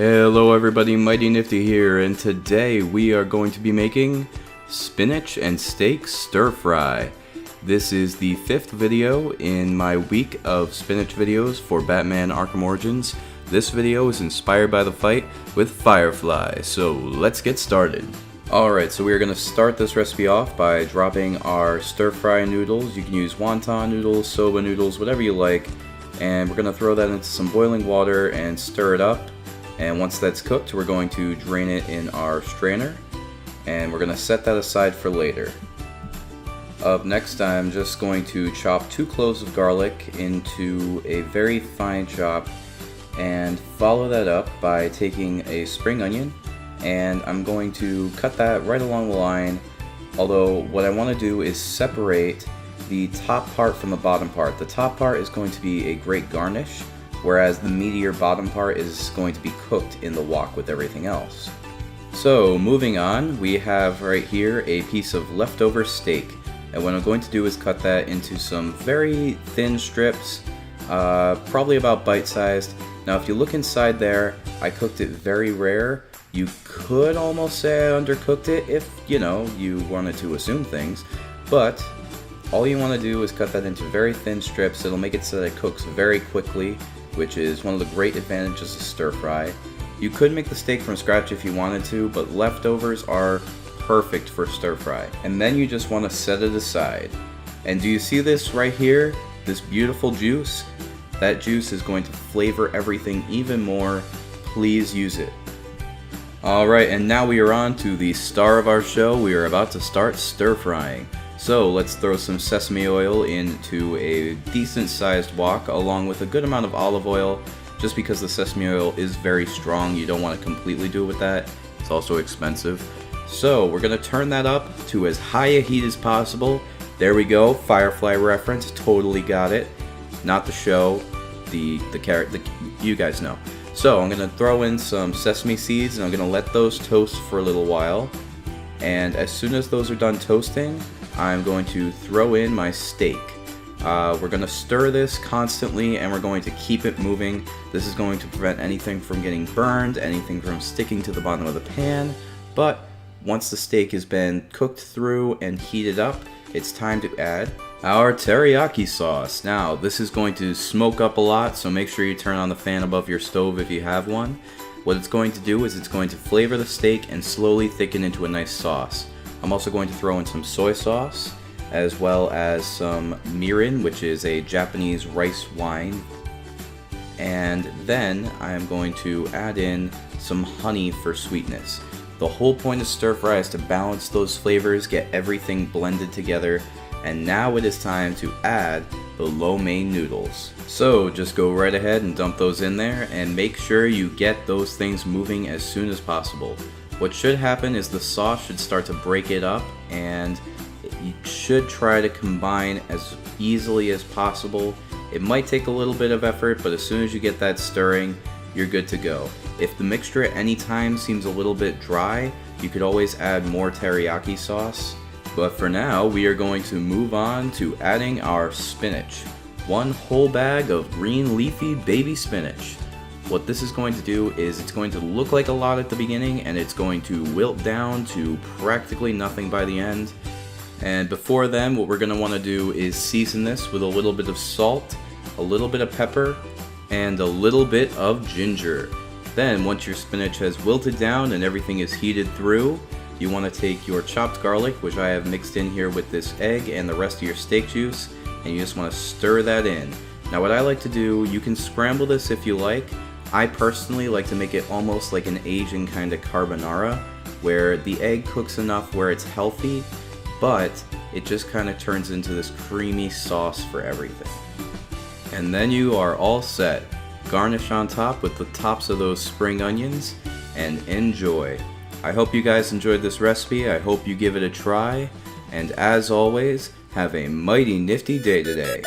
Hello everybody, MightyNifty here, and today we are going to be making spinach and steak stir fry. This is the 5th video in my week of spinach videos for Batman Arkham Origins. This video is inspired by the fight with Firefly, so let's get started. Alright, so we are going to start this recipe off by dropping our stir fry noodles. You can use wonton noodles, soba noodles, whatever you like. And we're going to throw that into some boiling water and stir it up. And once that's cooked, we're going to drain it in our strainer. And we're going to set that aside for later. Up next, I'm just going to chop 2 cloves of garlic into a very fine chop. And follow that up by taking a spring onion. And I'm going to cut that right along the line. Although what I want to do is separate the top part from the bottom part. The top part is going to be a great garnish, whereas the meatier bottom part is going to be cooked in the wok with everything else. So moving on, we have right here a piece of leftover steak, and what I'm going to do is cut that into some very thin strips, probably about bite-sized. Now if you look inside there, I cooked it very rare. You could almost say I undercooked it if, you wanted to assume things, but all you want to do is cut that into very thin strips. It'll make it so that it cooks very quickly, which is one of the great advantages of stir fry. You could make the steak from scratch if you wanted to, but leftovers are perfect for stir fry. And then you just want to set it aside. And do you see this right here? This beautiful juice? That juice is going to flavor everything even more. Please use it. Alright, and now we are on to the star of our show. We are about to start stir frying. So let's throw some sesame oil into a decent sized wok along with a good amount of olive oil. Just because the sesame oil is very strong, you don't want to completely do it with that. It's also expensive. So we're going to turn that up to as high a heat as possible. There we go, Firefly reference, totally got it. Not the show, the character, you guys know. So I'm going to throw in some sesame seeds and I'm going to let those toast for a little while. And as soon as those are done toasting, I'm going to throw in my steak. We're going to stir this constantly and we're going to keep it moving. This is going to prevent anything from getting burned, anything from sticking to the bottom of the pan. But once the steak has been cooked through and heated up, it's time to add our teriyaki sauce. Now, this is going to smoke up a lot, so make sure you turn on the fan above your stove if you have one. What it's going to do is it's going to flavor the steak and slowly thicken into a nice sauce. I'm also going to throw in some soy sauce, as well as some mirin, which is a Japanese rice wine. And then I'm going to add in some honey for sweetness. The whole point of stir fry is to balance those flavors, get everything blended together, and now it is time to add the lo mein noodles. So just go right ahead and dump those in there, and make sure you get those things moving as soon as possible. What should happen is the sauce should start to break it up, and you should try to combine as easily as possible. It might take a little bit of effort, but as soon as you get that stirring, you're good to go. If the mixture at any time seems a little bit dry, you could always add more teriyaki sauce. But for now, we are going to move on to adding our spinach. 1 whole bag of green leafy baby spinach. What this is going to do is it's going to look like a lot at the beginning and it's going to wilt down to practically nothing by the end. And before then, what we're going to want to do is season this with a little bit of salt, a little bit of pepper, and a little bit of ginger. Then once your spinach has wilted down and everything is heated through, you want to take your chopped garlic, which I have mixed in here with this egg and the rest of your steak juice, and you just want to stir that in. Now what I like to do, you can scramble this if you like. I personally like to make it almost like an Asian kind of carbonara, where the egg cooks enough where it's healthy, but it just kind of turns into this creamy sauce for everything. And then you are all set. Garnish on top with the tops of those spring onions, and enjoy. I hope you guys enjoyed this recipe. I hope you give it a try, and as always, have a mighty nifty day today.